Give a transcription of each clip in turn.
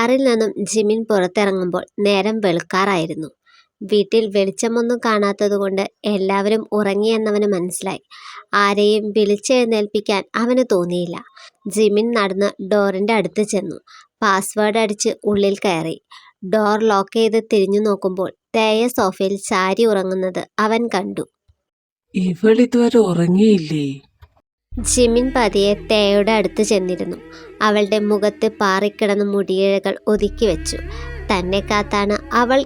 കാറിൽ നിന്നും ജിമിൻ പുറത്തിറങ്ങുമ്പോൾ നേരം വെളുക്കാറായിരുന്നു. വീട്ടിൽ വെളിച്ചമൊന്നും കാണാത്തതുകൊണ്ട് എല്ലാവരും ഉറങ്ങിയെന്നവന് മനസ്സിലായി. ആരെയും വിളിച്ചെഴുന്നേൽപ്പിക്കാൻ അവന് തോന്നിയില്ല. ജിമിൻ നടന്ന് ഡോറിൻ്റെ അടുത്ത് ചെന്നു. പാസ്വേഡ് അടിച്ച് ഉള്ളിൽ കയറി. ഡോർ ലോക്ക് ചെയ്ത് തിരിഞ്ഞു നോക്കുമ്പോൾ തേയ സോഫയിൽ ചാരി ഉറങ്ങുന്നത് അവൻ കണ്ടു. ഇവളിതുവരെ ഉറങ്ങിയില്ലേ? ജിമിൻ പതിയെ തേയുടെ അടുത്ത് ചെന്നിരുന്നു. അവളുടെ മുഖത്ത് പാറിക്കിടന്ന മുടിയിഴകൾ ഒതുക്കി വെച്ചു. തന്നെ കാത്താണ് അവൾ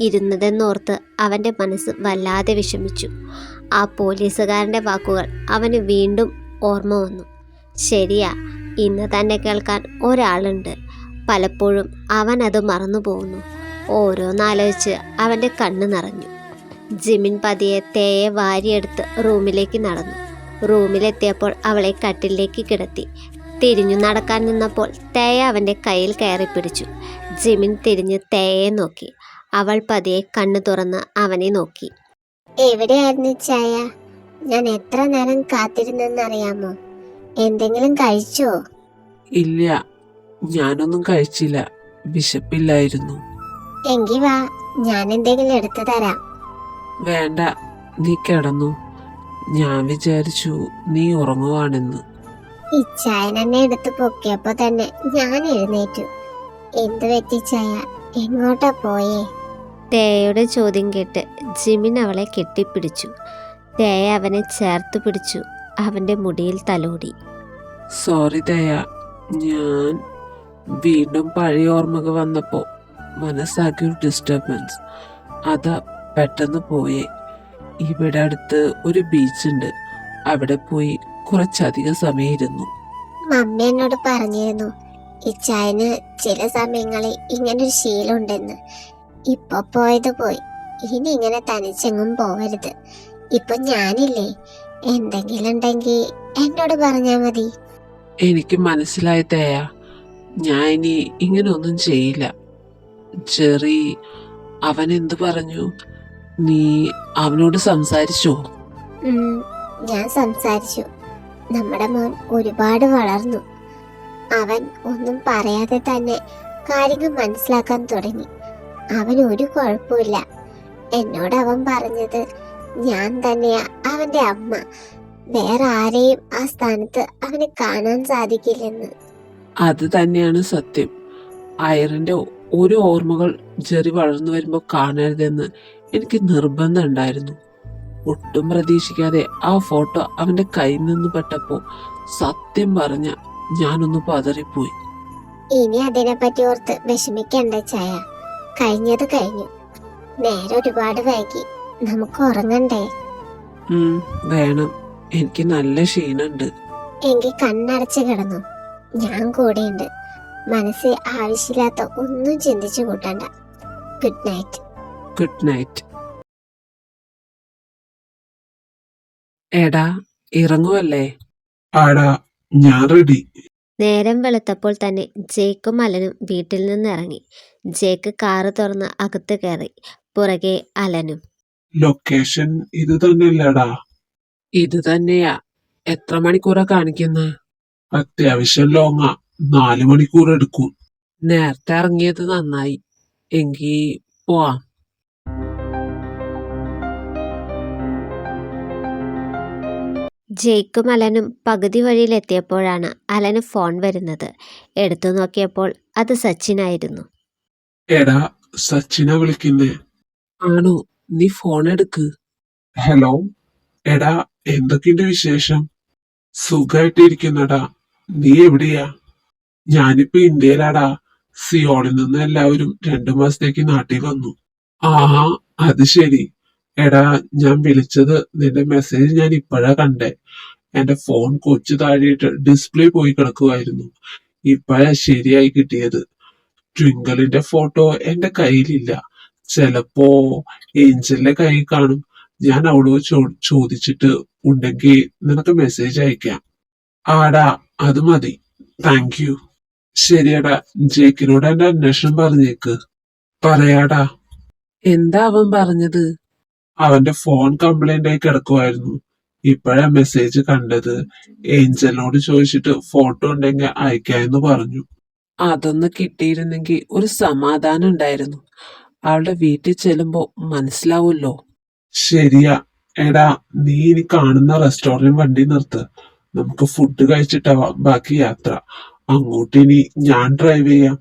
ഇരുന്നതെന്നോർത്ത് അവൻ്റെ മനസ്സ് വല്ലാതെ വിഷമിച്ചു. ആ പോലീസുകാരൻ്റെ വാക്കുകൾ അവന് വീണ്ടും ഓർമ്മ വന്നു. ശരിയാ, ഇന്ന് തന്നെ കേൾക്കാൻ ഒരാളുണ്ട്. പലപ്പോഴും അവൻ അത് മറന്നു പോകുന്നു. ഓരോന്നാലോചിച്ച് അവൻ്റെ കണ്ണ് നിറഞ്ഞു. ജിമിൻ പതിയെ തേയെ വാരിയെടുത്ത് റൂമിലേക്ക് നടന്നു. റൂമിലെത്തിയപ്പോൾ അവളെ കട്ടിലേക്ക് കിടത്തി. തിരിഞ്ഞു നടക്കാൻ നിന്നപ്പോൾ തേയ അവൻ്റെ കയ്യിൽ കയറി പിടിച്ചു. ജിമിൻ തിരിഞ്ഞ് തേയെ നോക്കി. അവൾ പതിയെ കണ്ണു തുറന്ന് അവനെ നോക്കി. എവിടെയായിരുന്നു ചായ? ഞാൻ എത്ര നേരം കാത്തിരുന്നെന്നറിയാമോ? എന്തെങ്കിലും കഴിച്ചോ? ഇല്ല, ഞാനൊന്നും കഴിച്ചില്ല. വിശപ്പില്ലായിരുന്നു. എങ്കി വാ, ഞാൻ എന്തെങ്കിലും എടുത്തു തരാം. വേണ്ട, നീ കിടന്നു. ഞാൻ വിചാരിച്ചു നീ ഉറങ്ങുവാണെന്ന്. ഈ ചായ എന്നെ എടുത്ത് പൊക്കിയപ്പോ തന്നെ ഞാൻ എഴുന്നേറ്റു. എന്ത് പറ്റി ചായ? എങ്ങോട്ടാ പോയേ? തേയയുടെ ചോദ്യം കേട്ട് ജിമിൻ അവളെ കെട്ടിപ്പിടിച്ചു. തേയ അവനെ ചേർത്ത് പിടിച്ചു. അവൻ്റെ മുടിയിൽ തലോടി. സോറി തേയ, ഞാൻ വീണ്ടും പഴയ ഓർമ്മകൾ വന്നപ്പോ മനസ്സാക്കിയൊരു ഡിസ്റ്റർബൻസ്. അതാ പെട്ടെന്ന് പോയേ. ഇവിടെ അടുത്ത് ഒരു ബീച്ചുണ്ട്, അവിടെ പോയി കുറച്ചധികം സമയം ഇരുന്നു. മമ്മി എന്നോട് പറഞ്ഞിരുന്നു ഈ ചായന് ചില സമയങ്ങളിൽ ഇങ്ങനൊരു ശീലമുണ്ടെന്ന്. ഇപ്പൊ പോയത് പോയി, ഇനി ഇങ്ങനെ തനിച്ചെങ്ങും പോവരുത്. ഇപ്പൊ ഞാനില്ലേ, എന്തെങ്കിലും ഉണ്ടെങ്കിൽ എന്നോട് പറഞ്ഞാ മതി. എനിക്ക് മനസ്സിലായി തേയ, ഞാൻ ഇനി ഇങ്ങനെ ഒന്നും ചെയ്യില്ല. ചെറി അവൻ എന്തു പറഞ്ഞു? നീ അവനോട് സംസാരിച്ചോ? ഞാൻ സംസാരിച്ചു. നമ്മുടെ മോൻ ഒരുപാട് വളർന്നു. അവൻ ഒന്നും പറയാതെ തന്നെ കാര്യങ്ങൾ മനസ്സിലാക്കാൻ തുടങ്ങി. അവൻ ഒരു കുഴപ്പമില്ല. എന്നോട് അവൻ പറഞ്ഞത് ഞാൻ തന്നെയാ അവന്റെ അമ്മ. വേറെ ആരെയും ആ സ്ഥാനത്ത് അവന് കാണാൻ സാധിക്കില്ലെന്ന്. അത് തന്നെയാണ് സത്യം. അയറിന്റെ ഓരോ ഓർമ്മകൾ ജെറി വളർന്നു വരുമ്പോൾ കാണരുതെന്ന് എനിക്ക് നിർബന്ധം ഉണ്ടായിരുന്നു. ഒട്ടും പ്രതീക്ഷിക്കാതെ ആ ഫോട്ടോ അവന്റെ കയ്യിൽ നിന്ന് പെട്ടപ്പോ സത്യം പറഞ്ഞ ഞാനൊന്ന് പതറിപ്പോയി. ഇനി അതിനെപ്പറ്റി ഓർത്ത് വിഷമിക്കണ്ട ചായ. കഴിഞ്ഞത് കഴിഞ്ഞു. നേരെ ഒരുപാട് വൈകി. നമുക്ക് ഉറങ്ങണ്ടേ? വേണം, എനിക്ക് നല്ല ക്ഷീണുണ്ട്. എങ്കിൽ കണ്ണടച്ച് കിടന്നു. ഞാൻ കൂടെയുണ്ട്. മനസ്സിൽ ആവശ്യമില്ലാത്ത ഒന്നും ചിന്തിച്ചു കൂട്ടണ്ട. Good night. Good night. എടാ, ഇറങ്ങുവല്ലേ? ആടാ, ഞാൻ റെഡി. നേരം വെളുത്തപ്പോൾ തന്നെ ജേക്കും അലനും വീട്ടിൽ നിന്ന് ഇറങ്ങി. ജേക്ക് കാറ് തുറന്ന് അകത്ത് കയറി. പുറകെ അലനും. ലൊക്കേഷൻ ഇത് തന്നെയല്ലടാ? ഇത് തന്നെയാ. എത്ര മണിക്കൂറാ കാണിക്കുന്നത്? അത്യാവശ്യം ലോങ്ങാ. 4 മണിക്കൂർ എടുക്കും. നേരത്തെ ഇറങ്ങിയത് നന്നായി. എങ്കി പോവാം. ജേക്കും അലനും പകുതി വഴിയിലെത്തിയപ്പോഴാണ് അലന് ഫോൺ വരുന്നത്. എടുത്തു നോക്കിയപ്പോൾ അത് സച്ചിനായിരുന്നു. എടാ, സച്ചിന വിളിക്കുന്നേ. ആണോ? നീ ഫോൺ എടുക്ക്. ഹലോ. എടാ, എന്തൊക്കെയുണ്ട് വിശേഷം? സുഖായിട്ടിരിക്കുന്നടാ. നീ എവിടെയാ? ഞാനിപ്പോ ഇന്ത്യയിലാടാ. സിയോളിൽ നിന്ന് എല്ലാവരും 2 മാസത്തേക്ക് നാട്ടിൽ വന്നു. ആഹാ, അത് ശരി. എടാ, ഞാൻ വിളിച്ചത് നിന്റെ മെസ്സേജ് ഞാൻ ഇപ്പോഴാ കണ്ടേ. എന്റെ ഫോൺ കൊച്ചു താഴെയിട്ട് ഡിസ്പ്ലേ പോയി കിടക്കുമായിരുന്നു. ഇപ്പോഴാ ശരിയായി കിട്ടിയത്. ട്വിങ്കിളിന്റെ ഫോട്ടോ എന്റെ കയ്യിലില്ല. ചിലപ്പോ ഏഞ്ചലിന്റെ കയ്യിൽ കാണും. ഞാൻ അവളോട് ചോദിച്ചിട്ട് ഉണ്ടെങ്കിൽ നിനക്ക് മെസ്സേജ് അയക്കാം. ആടാ, അത് മതി. Thank you. ശരിയടാ, ജേക്കിനോട് എന്റെ അന്വേഷണം പറഞ്ഞേക്ക്. പറയാടാ. എന്താ അവൻ പറഞ്ഞത്? അവന്റെ ഫോൺ കംപ്ലൈന്റ് ആയി കിടക്കുമായിരുന്നു. ഇപ്പോഴാ മെസ്സേജ് കണ്ടത്. ഏഞ്ചലിനോട് ചോദിച്ചിട്ട് ഫോട്ടോ ഉണ്ടെങ്കിൽ അയക്കാമെന്ന് പറഞ്ഞു. അതൊന്ന് കിട്ടിയിരുന്നെങ്കിൽ ഒരു സമാധാനം ഉണ്ടായിരുന്നു. അവളുടെ വീട്ടിൽ ചെല്ലുമ്പോ മനസ്സിലാവുമല്ലോ. ശരിയാ. എടാ, നീ ഇനി കാണുന്ന റെസ്റ്റോറന്റ് വണ്ടി നിർത്ത്. നമുക്ക് ഫുഡ് കഴിച്ചിട്ടാവാം ബാക്കി യാത്ര. അങ്ങോട്ട് ഇനി ഞാൻ ഡ്രൈവ് ചെയ്യാം.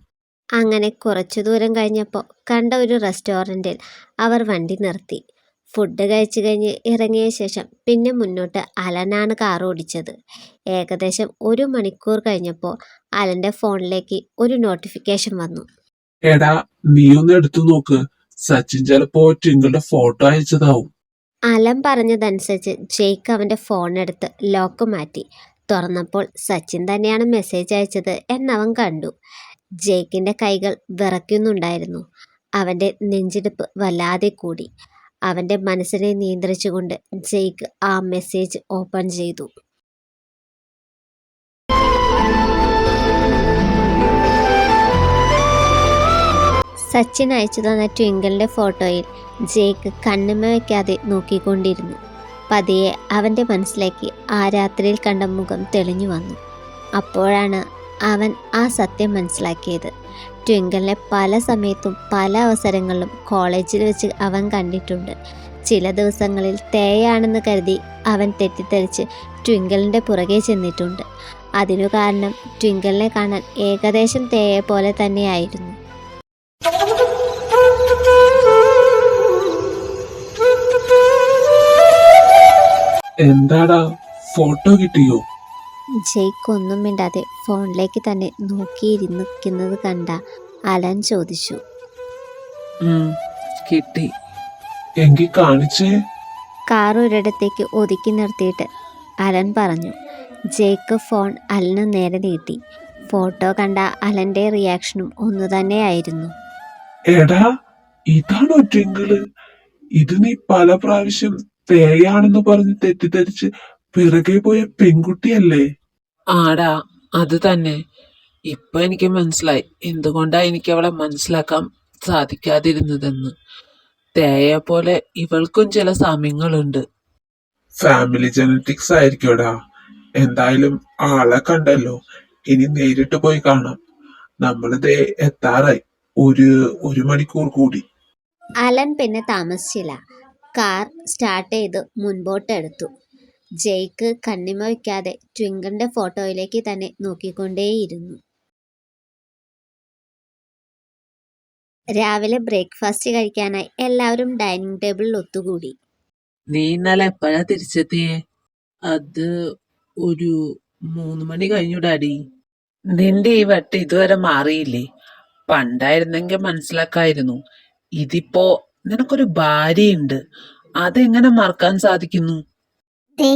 അങ്ങനെ കുറച്ചു ദൂരം കഴിഞ്ഞപ്പോൾ കണ്ട ഒരു റെസ്റ്റോറൻറ്റിൽ അവർ വണ്ടി നിർത്തി. ഫുഡ് കഴിച്ചു കഴിഞ്ഞ് ഇറങ്ങിയ ശേഷം പിന്നെ മുന്നോട്ട് അലനാണ് കാർ ഓടിച്ചത്. ഏകദേശം 1 മണിക്കൂർ കഴിഞ്ഞപ്പോൾ അലൻ്റെ ഫോണിലേക്ക് ഒരു നോട്ടിഫിക്കേഷൻ വന്നു. എടാ, നീ ഒന്ന് എടുത്തു നോക്ക്. സച്ചിൻ ചിലപ്പോ ട്വിങ്കിളുടെ ഫോട്ടോ അയച്ചതാവും. അലൻ പറഞ്ഞതനുസരിച്ച് ജെയ്ക്ക് അവൻ്റെ ഫോൺ എടുത്ത് ലോക്ക് മാറ്റി. തുറന്നപ്പോൾ സച്ചിൻ തന്നെയാണ് മെസ്സേജ് അയച്ചത് എന്നവൻ കണ്ടു. ജെയ്ക്കിൻ്റെ കൈകൾ വിറയ്ക്കുന്നുണ്ടായിരുന്നു. അവൻ്റെ നെഞ്ചിടിപ്പ് വല്ലാതെ കൂടി. അവൻ്റെ മനസ്സിനെ നിയന്ത്രിച്ചുകൊണ്ട് ജെയ്ക്ക് ആ മെസ്സേജ് ഓപ്പൺ ചെയ്തു. സച്ചിൻ അയച്ചു തന്ന ട്വിങ്കിളിൻ്റെ ഫോട്ടോയിൽ ജെയ്ക്ക് കണ്ണുമ വയ്ക്കാതെ നോക്കിക്കൊണ്ടിരുന്നു. പതിയെ അവൻ്റെ മനസ്സിലേക്ക് ആ രാത്രിയിൽ കണ്ട മുഖം തെളിഞ്ഞു വന്നു. അപ്പോഴാണ് അവൻ ആ സത്യം മനസ്സിലാക്കിയത്. ട്വിങ്കിളിനെ പല സമയത്തും പല അവസരങ്ങളിലും കോളേജിൽ വെച്ച് അവൻ കണ്ടിട്ടുണ്ട്. ചില ദിവസങ്ങളിൽ തേയാണെന്ന് കരുതി അവൻ തെറ്റിദ്ധരിച്ച് ട്വിങ്കിളിൻ്റെ പുറകെ ചെന്നിട്ടുണ്ട്. അതിനു കാരണം ട്വിങ്കിളിനെ കാണാൻ ഏകദേശം തേയെ പോലെ തന്നെയായിരുന്നു. എന്താടാ, ഫോട്ടോ കിട്ടിയോ? ജെയ്ക്ക് ഒന്നും മിണ്ടാതെ ഫോണിലേക്ക് തന്നെ നോക്കിയിരിക്കുന്നത് കണ്ട അലൻ ചോദിച്ചു. കിട്ടി. എങ്കി കാണിച്ചേ. കാർ ഒരിടത്തേക്ക് ഒതുക്കി നിർത്തിയിട്ട് അലൻ പറഞ്ഞു. ജെയ്ക്ക് ഫോൺ അലന് നേരെ നീട്ടി. ഫോട്ടോ കണ്ട അലൻ്റെ റിയാക്ഷനും ഒന്നു തന്നെയായിരുന്നു. എടാ, ഇതാണോ ട്വിങ്കിള്? ഇത് നീ പല പ്രാവശ്യം തേയാണെന്ന് പറഞ്ഞ് തെറ്റിദ്ധരിച്ച് പിറകെ പോയ പെൺകുട്ടിയല്ലേ? ആടാ, അത് തന്നെ. ഇപ്പൊ എനിക്ക് മനസ്സിലായി എന്തുകൊണ്ടാ എനിക്ക് അവളെ മനസ്സിലാക്കാൻ സാധിക്കാതിരുന്നതെന്ന്. തേയെ പോലെ ഇവൾക്കും ചില സാമ്യങ്ങളുണ്ട്. Family genetics ആയിരിക്കുമെടാ. എന്തായാലും ആളെ കണ്ടല്ലോ, ഇനി നേരിട്ട് പോയി കാണാം. നമ്മളിതേ എത്താറായി. ഒരു മണിക്കൂർ കൂടി. അലൻ പിന്നെ താമസിച്ചില്ല. കാർ സ്റ്റാർട്ട് ചെയ്ത് മുൻപോട്ടെടുത്തു. ജെയ്ക്ക് കണ്ണിമ വയ്ക്കാതെ ട്വിങ്കിളിൻ്റെ ഫോട്ടോയിലേക്ക് തന്നെ നോക്കിക്കൊണ്ടേയിരുന്നു. രാവിലെ ബ്രേക്ക്ഫാസ്റ്റ് കഴിക്കാനായി എല്ലാവരും ഡൈനിങ് ടേബിളിൽ ഒത്തുകൂടി. നീ ഇന്നലെ എപ്പോഴാ തിരിച്ചെത്തിയേ? അത് ഒരു 3 മണി കഴിഞ്ഞു ഡാഡി. നിന്റെ ഈ വട്ട് ഇതുവരെ മാറിയില്ലേ? പണ്ടായിരുന്നെങ്കിൽ മനസ്സിലാക്കായിരുന്നു. ഇതിപ്പോ നിനക്കൊരു ഭാര്യയുണ്ട്, അതെങ്ങനെ മറക്കാൻ സാധിക്കുന്നു? ദേ,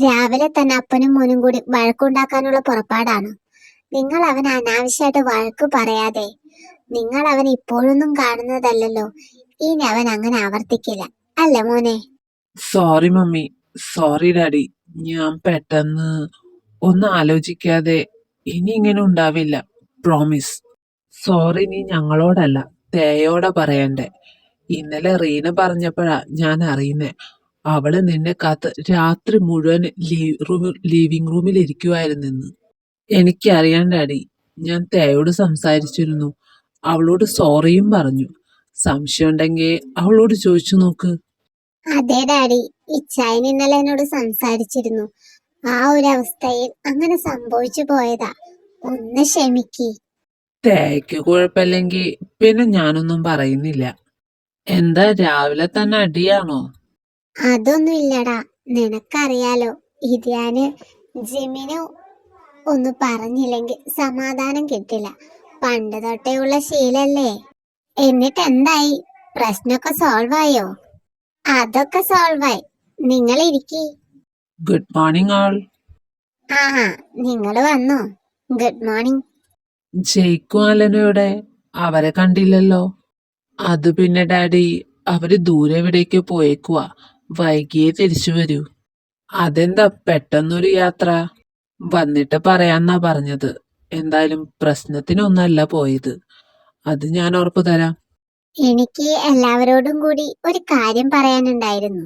രാവിലെ തന്നെ അപ്പനും മോനും കൂടി വഴക്കുണ്ടാക്കാനുള്ള പുറപ്പാടാണ്. നിങ്ങൾ അവൻ അനാവശ്യമായിട്ട് വഴക്ക് പറയാതെ. നിങ്ങൾ അവൻ ഇപ്പോഴൊന്നും കാണുന്നതല്ലല്ലോ. ഇനി അവൻ അങ്ങനെ ആവർത്തിക്കില്ല, അല്ലേ മോനെ? Sorry mummy, sorry daddy. ഞാൻ പെട്ടെന്ന് ഒന്നും ആലോചിക്കാതെ. ഇനി ഇങ്ങനെ ഉണ്ടാവില്ല, പ്രോമിസ്. സോറി നീ ഞങ്ങളോടല്ല തേയോടെ പറയണ്ടേ. ഇന്നലെ റീന പറഞ്ഞപ്പോഴാ ഞാൻ അറിയുന്നേ. അവള് നിന്നെ കാത്ത് രാത്രി മുഴുവൻ ലിവിംഗ് റൂമിൽ ഇരിക്കുവായിരുന്നെന്ന്. എനിക്കറിയാൻ ഡാഡി. ഞാൻ തേയോട് സംസാരിച്ചിരുന്നു. അവളോട് സോറിയും പറഞ്ഞു. സംശയം ഉണ്ടെങ്കിൽ അവളോട് ചോദിച്ചു നോക്ക്. അതെ ഡാഡി, ഇച്ചായൻ ഇന്നലെ എന്നോട് സംസാരിച്ചിരുന്നു. ആ ഒരു അവസ്ഥയിൽ അങ്ങനെ സംഭവിച്ചു പോയതാ. ഒന്ന് ക്ഷമിക്ക്. തേയ്ക്ക് കുഴപ്പമില്ലെങ്കിൽ പിന്നെ ഞാനൊന്നും പറയുന്നില്ല. എന്താ രാവിലെ തന്നെ അടിയാണോ? അതൊന്നും ഇല്ലടാ, നിനക്കറിയാലോ, ഇത് ഞാന് ജിമിന് ഒന്ന് പറഞ്ഞില്ലെങ്കിൽ സമാധാനം കിട്ടില്ല. പണ്ട് തൊട്ടേ ഉള്ള ശീലല്ലേ. എന്നിട്ട് എന്തായി? പ്രശ്നമൊക്കെ സോൾവ് ആയോ? അതൊക്കെ സോൾവ് ആയി. നിങ്ങൾ ഇരിക്കി. ഗുഡ് മോർണിംഗ് ആൾ. ആ, നിങ്ങൾ വന്നോ? Good morning. ജയ്ക്കും അലനോടെ അവരെ കണ്ടില്ലല്ലോ. അത് പിന്നെ ഡാഡി, അവര് ദൂരെ എവിടേക്ക് പോയേക്കുവാ. വൈകിയേ തിരിച്ചു വരൂ. അതെന്താ പെട്ടെന്നൊരു യാത്ര? വന്നിട്ട് പറയാന്നാ പറഞ്ഞത്. എന്തായാലും പ്രശ്നത്തിനൊന്നല്ല പോയത്, അത് ഞാൻ ഉറപ്പു തരാം. എനിക്ക് എല്ലാവരോടും കൂടി ഒരു കാര്യം പറയാനുണ്ടായിരുന്നു.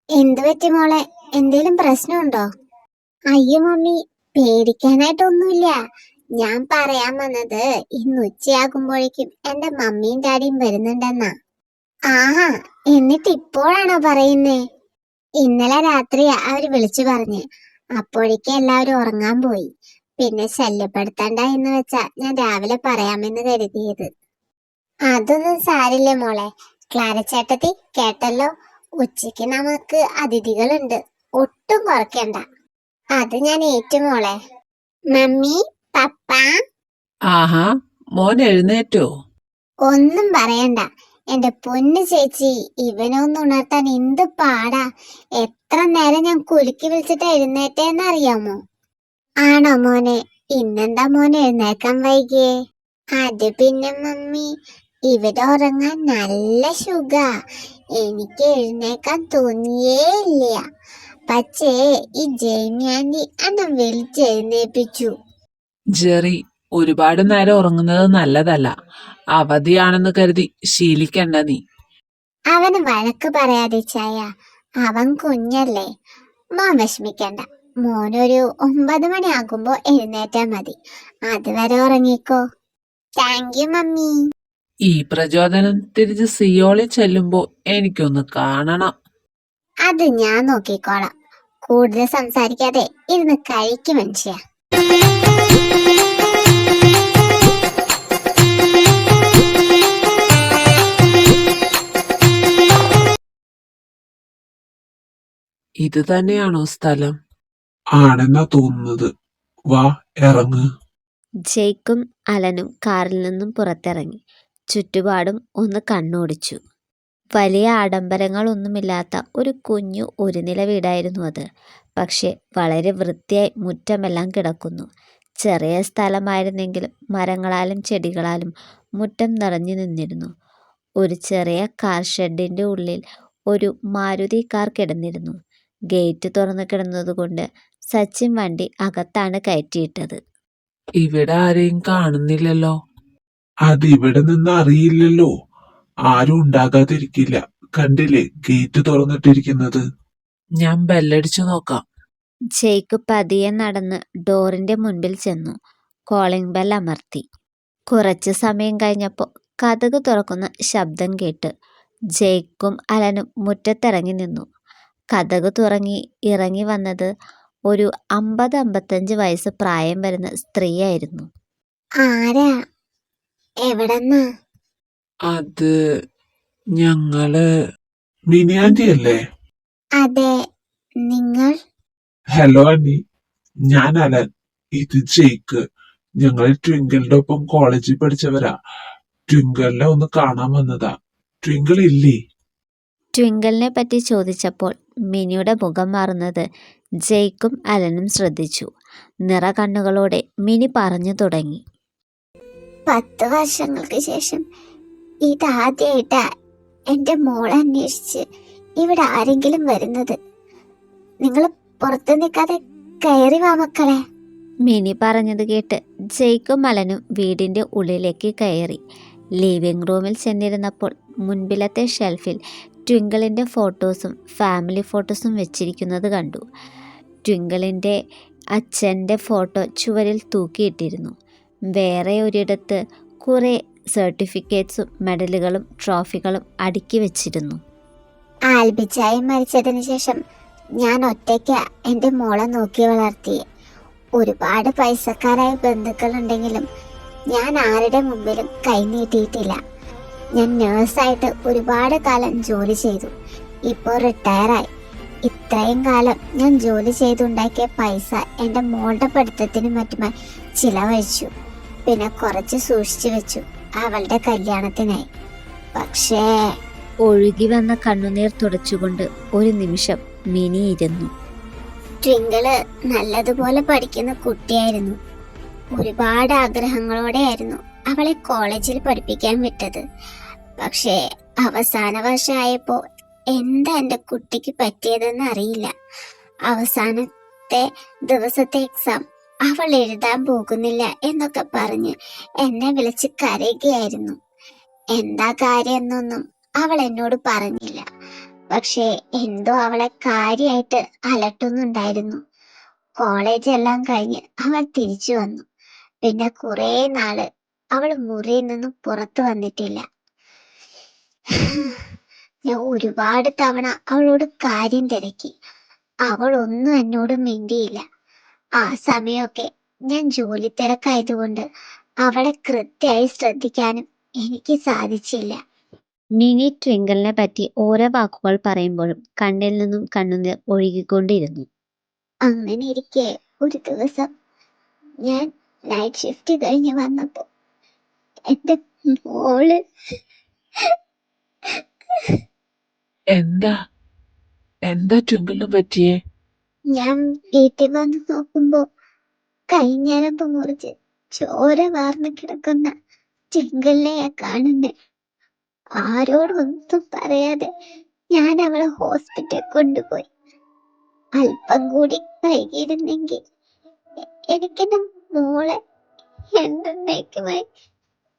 എന്തു പറ്റി മോളെ? എന്തേലും പ്രശ്നമുണ്ടോ? അയ്യോ മമ്മി, പേടിക്കാനായിട്ടൊന്നുമില്ല. ഞാൻ പറയാൻ വന്നത് ഇന്ന് ഉച്ചയാകുമ്പോഴേക്കും എന്റെ മമ്മിയും ഡാഡിയും വരുന്നുണ്ടെന്നാ. ആഹാ, എന്നിട്ട് ഇപ്പോഴാണോ പറയുന്നേ? ഇന്നലെ രാത്രി അവര് വിളിച്ചു പറഞ്ഞ്. അപ്പോഴേക്കും എല്ലാവരും ഉറങ്ങാൻ പോയി. പിന്നെ ശല്യപ്പെടുത്തണ്ട എന്ന് വെച്ചാ ഞാൻ രാവിലെ പറയാമെന്ന് കരുതിയത്. അതൊന്നും സാരില്ല മോളെ. ക്ലാരച്ചേട്ടത്തി കേട്ടല്ലോ, ഉച്ചയ്ക്ക് നമുക്ക് അതിഥികളുണ്ട്, ഒട്ടും കുറയ്ക്കണ്ട. അത് ഞാൻ ഏറ്റു മോളെ. മമ്മി, പപ്പ, ആഹാ, മോൻ എഴുന്നേറ്റോ? ഒന്നും പറയണ്ട. എന്റെ പൊന്നു ചേച്ചി, ഇവനൊന്ന് ഉണർത്താൻ എന്ത് പാടാ. എത്ര നേരം ഞാൻ കുലുക്കി വിളിച്ചിട്ട് എഴുന്നേറ്റേന്ന് അറിയാമോ? ആണോ മോനെ? ഇന്നെന്താ മോനെ എഴുന്നേക്കാൻ വൈകിയേ? അത് പിന്നെ മമ്മി, ഇവിടെ ഉറങ്ങാൻ നല്ല സുഖാ. എനിക്ക് എഴുന്നേക്കാൻ തോന്നിയേ ഇല്ല. പക്ഷേ ഈ ജെയിമി ആന്റി എന്നെ വിളിച്ചെഴുന്നേപ്പിച്ചു. ജെറി, ഒരുപാട് നേരം ഉറങ്ങുന്നത് നല്ലതല്ല. അവധിയാണെന്ന് കരുതി ശീലിക്കണ്ട നീ. അവന് വഴക്ക് പറയാതെ ചായ, അവൻ കുഞ്ഞല്ലേ. മോൻ വിഷമിക്കണ്ട. മോനൊരു 9 മണിയാകുമ്പോ എഴുന്നേറ്റാ മതി. അതുവരെ ഉറങ്ങിക്കോ. Thank you mummy. ഈ പ്രചോദനം തിരിച്ച് സിയോളിൽ ചെല്ലുമ്പോ എനിക്കൊന്ന് കാണണം. അത് ഞാൻ നോക്കിക്കോളാം. കൂടുതൽ സംസാരിക്കാതെ ഇരുന്ന് കഴിക്കും മനുഷ്യ. ഇത് തന്നെയാണോ സ്ഥലം? ആണെന്നാ തോന്നുന്നത്. വാ, ഇറങ്ങ്. ജെയ്ക്കും അലനും കാറിൽ നിന്നും പുറത്തിറങ്ങി ചുറ്റുപാടും ഒന്ന് കണ്ണോടിച്ചു. വലിയ ആഡംബരങ്ങളൊന്നുമില്ലാത്ത ഒരു കുഞ്ഞു ഒരു നില വീടായിരുന്നു അത്. പക്ഷെ വളരെ വൃത്തിയായി മുറ്റമെല്ലാം കിടക്കുന്നു. ചെറിയ സ്ഥലമായിരുന്നെങ്കിലും മരങ്ങളാലും ചെടികളാലും മുറ്റം നിറഞ്ഞു നിന്നിരുന്നു. ഒരു ചെറിയ കാർ ഷെഡിൻ്റെ ഉള്ളിൽ ഒരു മാരുതി കാർ കിടന്നിരുന്നു. ഗേറ്റ് തുറന്നു കിടന്നതുകൊണ്ട് സച്ചിൻ വണ്ടി അകത്താണ് കയറ്റിയിട്ടത്. ഇവിടെ ആരെയും കാണുന്നില്ലല്ലോ. അത് ഇവിടെ നിന്ന് അറിയില്ലല്ലോ. ആരും ഉണ്ടാകാതിരിക്കില്ല. കണ്ടില്ലേ ഗേറ്റ് തുറന്നിട്ടിരിക്കുന്നത്? ഞാൻ ബെല്ലടിച്ചു നോക്കാം. ജെയ്ക്ക് പതിയെ നടന്ന് ഡോറിൻ്റെ മുൻപിൽ ചെന്നു. കോളിംഗ് ബെൽ അമർത്തി. കുറച്ച് സമയം കഴിഞ്ഞപ്പോൾ കതക് തുറക്കുന്ന ശബ്ദം കേട്ട് ജെയ്ക്കും അലനും മുറ്റത്തിറങ്ങി നിന്നു. കതക് ഇറങ്ങി വന്നത് ഒരു 50-55 വയസ്സ് പ്രായം വരുന്ന സ്ത്രീയായിരുന്നു. ആരാ? എവിടെന്നാ? അത് ഞങ്ങള് മിനി ആന്റി അല്ലേ? അതെ, നിങ്ങൾ? ഹലോ ആന്റി, ഞാൻ അലൻ. ഇത് ജെയ്ക്ക്. ഞങ്ങൾ ട്വിങ്കിളിന്റെ ഒപ്പം കോളേജിൽ പഠിച്ചവരാ. ട്വിങ്കിളിനെ ഒന്ന് കാണാൻ വന്നതാ. ട്വിങ്കിൾ ഇല്ലേ? ട്വിങ്കിളിനെ പറ്റി ചോദിച്ചപ്പോൾ മിനിയുടെ മുഖം മാറുന്നത് ജെയ്ക്കും അലനും ശ്രദ്ധിച്ചു. നിറകണ്ണുകളോടെ മിനി പറഞ്ഞു തുടങ്ങി. 10 വർഷങ്ങൾക്ക് ശേഷം ഇതാദ്യമായിട്ടാ എന്റെ മോളെ അന്വേഷിച്ച് ഇവിടെ ആരെങ്കിലും വരുന്നത്. നിങ്ങൾ പുറത്തു നിൽക്കാതെ കയറി വാ മക്കളെ. മിനി പറഞ്ഞത് കേട്ട് ജെയ്ക്കും അലനും വീടിൻ്റെ ഉള്ളിലേക്ക് കയറി. ലിവിംഗ് റൂമിൽ ചെന്നിരുന്നപ്പോൾ മുൻപിലത്തെ ഷെൽഫിൽ ട്വിങ്കിളിൻ്റെ ഫോട്ടോസും ഫാമിലി ഫോട്ടോസും വെച്ചിരിക്കുന്നത് കണ്ടു. ട്വിങ്കിളിൻ്റെ അച്ഛൻ്റെ ഫോട്ടോ ചുവരിൽ തൂക്കിയിട്ടിരുന്നു. വേറെ ഒരിടത്ത് കുറേ സർട്ടിഫിക്കറ്റ്സും മെഡലുകളും ട്രോഫികളും അടുക്കി വെച്ചിരുന്നു. ആൽബിച്ചായി മരിച്ചതിന് ശേഷം ഞാൻ ഒറ്റയ്ക്ക എന്റെ മോളെ നോക്കി വളർത്തിയെ. ഒരുപാട് പൈസക്കാരായ ബന്ധുക്കളുണ്ടെങ്കിലും ഞാൻ ആരുടെ മുമ്പിലും കൈനീട്ടിയിട്ടില്ല. ഞാൻ നേഴ്സായിട്ട് ഒരുപാട് കാലം ജോലി ചെയ്തു. ഇപ്പോൾ റിട്ടയറായി. ഇത്രയും കാലം ഞാൻ ജോലി ചെയ്തുണ്ടാക്കിയ പൈസ എൻ്റെ മോളുടെ പഠിത്തത്തിനും മറ്റുമായി ചിലവഴിച്ചു. പിന്നെ കുറച്ച് സൂക്ഷിച്ചു വെച്ചു അവളുടെ കല്യാണത്തിനായി. പക്ഷേ ഒഴുകി വന്ന കണ്ണുനീർ തുടച്ചുകൊണ്ട് ഒരു നിമിഷം മിനി ഇരുന്നു. ട്വിങ്കിള് നല്ലതുപോലെ പഠിക്കുന്ന കുട്ടിയായിരുന്നു. ഒരുപാട് ആഗ്രഹങ്ങളോടെയായിരുന്നു അവളെ കോളേജിൽ പഠിപ്പിക്കാൻ വിട്ടത്. പക്ഷേ അവസാന വർഷമായപ്പോ എന്താ എൻ്റെ കുട്ടിക്ക് പറ്റിയതെന്ന് അറിയില്ല. അവസാനത്തെ ദിവസത്തെ എക്സാം അവൾ എഴുതാൻ പോകുന്നില്ല എന്നൊക്കെ പറഞ്ഞ് എന്നെ വിളിച്ച് കരയുകയായിരുന്നു. എന്താ കാര്യം എന്നൊന്നും അവൾ എന്നോട് പറഞ്ഞില്ല. പക്ഷേ എന്തോ അവളെ കാര്യമായിട്ട് അലട്ടുന്നുണ്ടായിരുന്നു. കോളേജ് എല്ലാം കഴിഞ്ഞ് അവൾ തിരിച്ചു വന്നു. പിന്നെ കുറേ നാള് അവള് മുറിയിൽ നിന്നും പുറത്തു വന്നിട്ടില്ല. ഞാൻ ഒരുപാട് തവണ അവളോട് കാര്യം തിരക്കി. അവളൊന്നും എന്നോട് മിണ്ടിയില്ല. ആ സമയമൊക്കെ ഞാൻ ജോലി തിരക്കായതുകൊണ്ട് അവളെ കൃത്യമായി ശ്രദ്ധിക്കാനും എനിക്ക് സാധിച്ചില്ല. മിനി ട്വിങ്കിളിനെ പറ്റി ഓരോ വാക്കുകൾ പറയുമ്പോഴും കണ്ണിൽ നിന്നും കണ്ണുനീർ ഒഴുകിക്കൊണ്ടിരുന്നു. അങ്ങനെ ഇരിക്കെ ഒരു ദിവസം ഞാൻ നൈറ്റ് ഷിഫ്റ്റ് കഴിഞ്ഞ് വന്നപ്പോ എന്റെ മോള് എന്താ എന്താ ട്വിങ്കിളിന് പറ്റിയേ? ഞാൻ വീട്ടിൽ വന്ന് നോക്കുമ്പോ കൈഞ്ഞരമ്പ് മുറിച്ച് ചോര വാർന്നു കിടക്കുന്ന ട്വിങ്കിളിനെയാ കാണുന്നേ. ആരോടൊന്നും പറയാതെ ഞാൻ അവളെ ഹോസ്പിറ്റലിൽ കൊണ്ടുപോയി. അല്പം കൂടി വൈകിയിരുന്നെങ്കിൽ എനിക്കെന്റെ മോളെ എന്നേക്കുമായി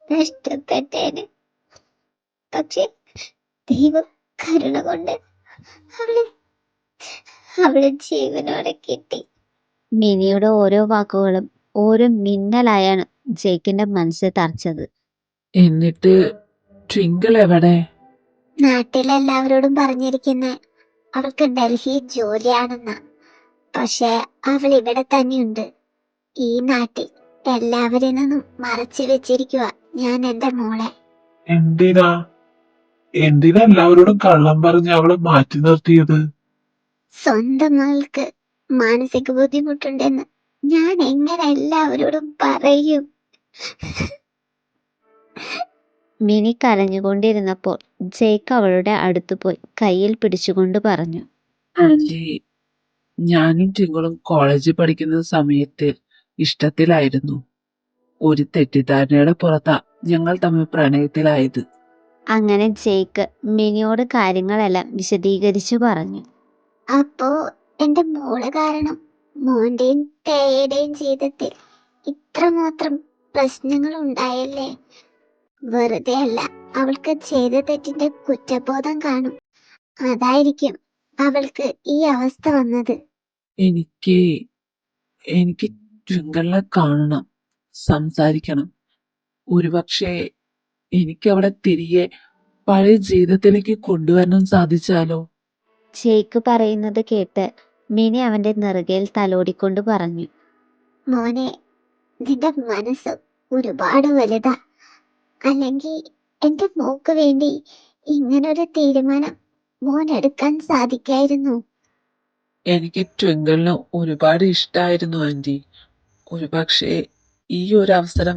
നഷ്ടപ്പെട്ടേനെ. പക്ഷെ ദൈവം കരുണ കൊണ്ട് അവളെ അവളെ ജീവനോടെ കിട്ടി. മിനിയുടെ ഓരോ വാക്കുകളും ഓരോ മിന്നലായാണ് ജേക്കിന്റെ മനസ്സിൽ തറച്ചത്. എന്നിട്ട് ട്വിങ്കിൾ എവിടെ? നാട്ടിലെല്ലാവരോടും പറഞ്ഞിരിക്കുന്ന അവൾക്ക് ഡൽഹി ജോലിയാണെന്ന. പക്ഷെ അവൾ ഇവിടെ തന്നെയുണ്ട്. ഈ നാട്ടിൽ എല്ലാവരിൽ നിന്നും മറച്ചു വെച്ചിരിക്കുക ഞാൻ എന്റെ മോളെ. എന്തിനാ എന്തിനാ എല്ലാവരോടും കള്ളം പറഞ്ഞ് അവളെ മാറ്റി നിർത്തിയത്? സ്വന്തം മകൾക്ക് മാനസിക ബുദ്ധിമുട്ടുണ്ടെന്ന് ഞാൻ എങ്ങനെ എല്ലാവരോടും പറയും? മിനി കരഞ്ഞുകൊണ്ടിരുന്നപ്പോൾ ജേക്ക് അവളുടെ അടുത്ത് പോയി കയ്യിൽ പിടിച്ചുകൊണ്ട് പറഞ്ഞു, ആന്റി, ഞാനും ട്വിങ്കിളും കോളേജിൽ പഠിക്കുന്ന സമയത്ത് ഇഷ്ടത്തിലായിരുന്നു. ഒരു തെറ്റിദ്ധാരണയുടെ പുറത്താ ഞങ്ങൾ തമ്മിൽ പ്രണയത്തിലായത്. അങ്ങനെ ജേക്ക് മിനിയോട് കാര്യങ്ങളെല്ലാം വിശദീകരിച്ചു പറഞ്ഞു. അപ്പോ എന്റെ മോള് കാരണം മോന്റെയും തേയുടെയും ജീവിതത്തിൽ ഇത്രമാത്രം പ്രശ്നങ്ങൾ ഉണ്ടായല്ലേ? വെറുതെ അല്ല, അവൾക്ക് ചെയ്ത തെറ്റിന്റെ കുറ്റബോധം കാണും. അതായിരിക്കും അവൾക്ക് ഈ അവസ്ഥ വന്നത്. എനിക്ക് എനിക്ക് ട്വിങ്കിളിനെ കാണണം, സംസാരിക്കണം. ഒരുപക്ഷെ എനിക്ക് അവളെ തിരികെ പഴയ ജീവിതത്തിലേക്ക് കൊണ്ടുവരാൻ സാധിച്ചാലോ? ജേക്ക് പറയുന്നത് കേട്ട് മിനി അവന്റെ നെറുകയിൽ തലോടിക്കൊണ്ട് പറഞ്ഞു, മോനെ, നിന്റെ മനസ്സ് ഒരുപാട് വലുതാ. അല്ലെങ്കിൽ എന്റെ മോക്ക് വേണ്ടി ഇങ്ങനൊരു തീരുമാനം മോൻ എടുക്കാൻ സാധിക്കായിരുന്നു. എനിക്ക് ട്വിങ്കിളിനെ ഒരുപാട് ഇഷ്ടമായിരുന്നു ആന്റി. ഒരുപക്ഷെ ഈ ഒരു അവസരം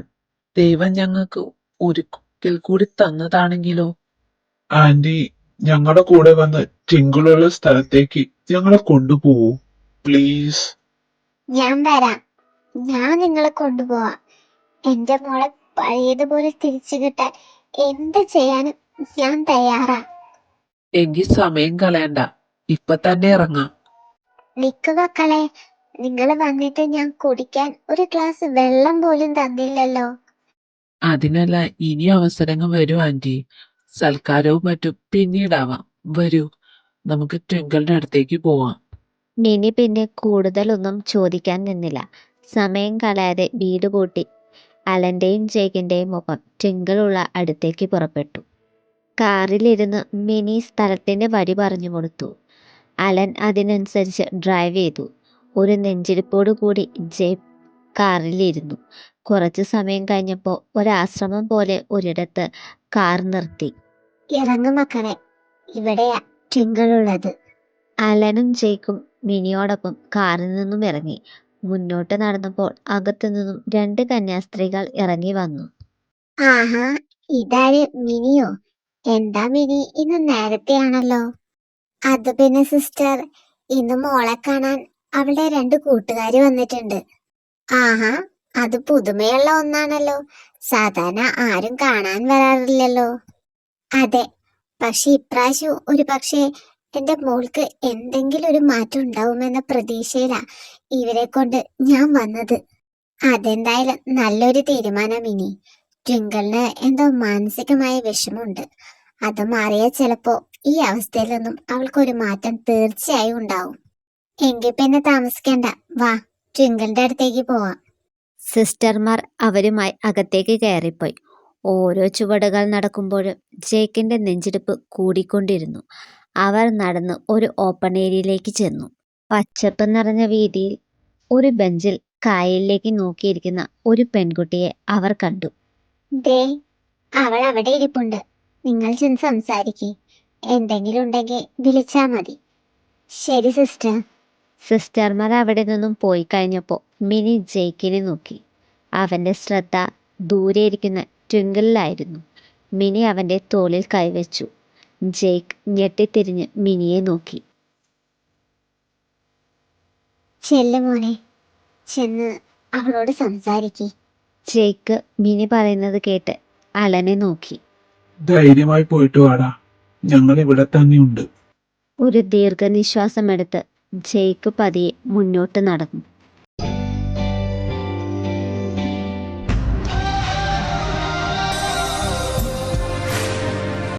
ദൈവം ഞങ്ങൾക്ക് ഒരിക്കൽ കൂടി തന്നതാണെങ്കിലോ? ആന്റി, ഞങ്ങളുടെ കൂടെ വന്ന് ടിങ്കിളുള്ള സ്ഥലത്തേക്ക് ഞങ്ങളെ കൊണ്ടുപോകൂ പ്ലീസ്. ഞാൻ വരാം. ഞാൻ നിങ്ങളെ കൊണ്ടുപോവാം. എന്റെ മോളെ പഴയതുപോലെ തിരിച്ചു കിട്ടാൻ എന്ത് ചെയ്യാനും ഞാൻ തയ്യാറാ. എങ്കിൽ സമയം കളയണ്ട, ഇപ്പൊ തന്നെ ഇറങ്ങാം. നിക്ക് മക്കളെ, നിങ്ങൾ വന്നിട്ട് ഞാൻ കുടിക്കാൻ ഒരു ഗ്ലാസ് വെള്ളം പോലും തന്നില്ലല്ലോ. അതിനല്ല, ഇനി അവസരങ്ങൾ വരും ആന്റി. സൽക്കാരവും മറ്റും പിന്നീടാവാം. വരൂ, നമുക്ക് ട്വിങ്കിളിന്റെ അടുത്തേക്ക് പോവാം. മിനി പിന്നെ കൂടുതലൊന്നും ചോദിക്കാൻ നിന്നില്ല. സമയം കളയാതെ വീട് പൂട്ടി അലന്റെയും ജേക്കിന്റെയും ഒപ്പം ട്വിങ്കിളുള്ള അടുത്തേക്ക് പുറപ്പെട്ടു. കാറിലിരുന്ന് മിനി സ്ഥലത്തിന്റെ വഴി പറഞ്ഞു കൊടുത്തു. അലൻ അതിനനുസരിച്ച് ഡ്രൈവ് ചെയ്തു. ഒരു നെഞ്ചിടിപ്പോടു കൂടി ജേക്ക് കാറിലിരുന്നു. കുറച്ചു സമയം കഴിഞ്ഞപ്പോൾ ഒരാശ്രമം പോലെ ഒരിടത്ത് കാർ നിർത്തി. ഇറങ്ങു മക്കളെ, ഇവിടെയാ ട്വിങ്കിളുള്ളത്. അലനും ജേക്കും മിനിയോടൊപ്പം കാറിൽ നിന്നും ഇറങ്ങി. മുന്നോട്ട് നടന്നപ്പോൾ അകത്തു നിന്നും 2 കന്യാസ്ത്രീകൾ ഇറങ്ങി വന്നു. ആഹാ, ഇതാര് മിനിയോ? എന്താ മിനി ഇന്ന് നേരത്തെയാണല്ലോ? അത് പിന്നെ സിസ്റ്റർ, ഇന്ന് മോളെ കാണാൻ അവളുടെ 2 കൂട്ടുകാര് വന്നിട്ടുണ്ട്. ആഹാ, അത് പുതുമയുള്ള ഒന്നാണല്ലോ. സാധാരണ ആരും കാണാൻ വരാറില്ലല്ലോ. അതെ, പക്ഷെ ഇപ്രാവശ്യം ഒരു പക്ഷേ എന്റെ മോൾക്ക് എന്തെങ്കിലും ഒരു മാറ്റം ഉണ്ടാവുമെന്ന പ്രതീക്ഷയിലാ ഇവരെ കൊണ്ട് ഞാൻ വന്നത്. അതെന്തായാലും നല്ലൊരു തീരുമാനം. ഇനി ട്വിങ്കിളിന് എന്തോ മാനസികമായ വിഷമമുണ്ട്. അത് മാറിയാൽ ചിലപ്പോ ഈ അവസ്ഥയിലൊന്നും അവൾക്കൊരു മാറ്റം തീർച്ചയായും ഉണ്ടാവും. എങ്കിൽ പിന്നെ താമസിക്കണ്ട, വാ ട്വിങ്കിളിന്റെ അടുത്തേക്ക് പോവാം. സിസ്റ്റർമാർ അവരുമായി അകത്തേക്ക് കയറിപ്പോയി. ഓരോ ചുവടുകൾ നടക്കുമ്പോഴും ജേക്കിന്റെ നെഞ്ചിടിപ്പ് കൂടിക്കൊണ്ടിരുന്നു. അവർ നടന്ന് ഒരു ഓപ്പൺ ഏരിയയിലേക്ക് ചെന്നു. പച്ചപ്പ് നിറഞ്ഞ വീതിയിൽ ഒരു ബെഞ്ചിൽ കായലിലേക്ക് നോക്കിയിരിക്കുന്ന ഒരു പെൺകുട്ടിയെ അവർ കണ്ടു. ദേ അവൾ അവിടെ ഇരിപ്പുണ്ട്. നിങ്ങൾ ചെന്ന് സംസാരിക്കേ. എന്തെങ്കിലും ഉണ്ടെങ്കിൽ വിളിച്ചാ മതി. ശരി സിസ്റ്റർ. സിസ്റ്റർമാർ അവിടെ നിന്നും പോയി കഴിഞ്ഞപ്പോൾ മിനി ജേക്കിനെ നോക്കി. അവന്റെ ശ്രദ്ധ ദൂരെ ഇരിക്കുന്ന ട്വിങ്കിളിലായിരുന്നു. മിനി അവന്റെ തോളിൽ കൈവച്ചു. ജേക്ക് ഞെട്ടിത്തിരിഞ്ഞ് മിനിയെ നോക്കി. ചെല്ലു മോനെ, ചെന്ന് അവളോട് സംസാരിക്കേ. ജേക്ക് മിനി പറയുന്നത് കേട്ട് അലനെ നോക്കി. ധൈര്യമായി പോയിട്ട് വാടാ, ഞങ്ങൾ ഇവിടെ തന്നെയുണ്ട്. ഒരു ദീർഘനിശ്വാസമെടുത്ത് ജേക്ക് പതിയെ മുന്നോട്ട് നടന്നു.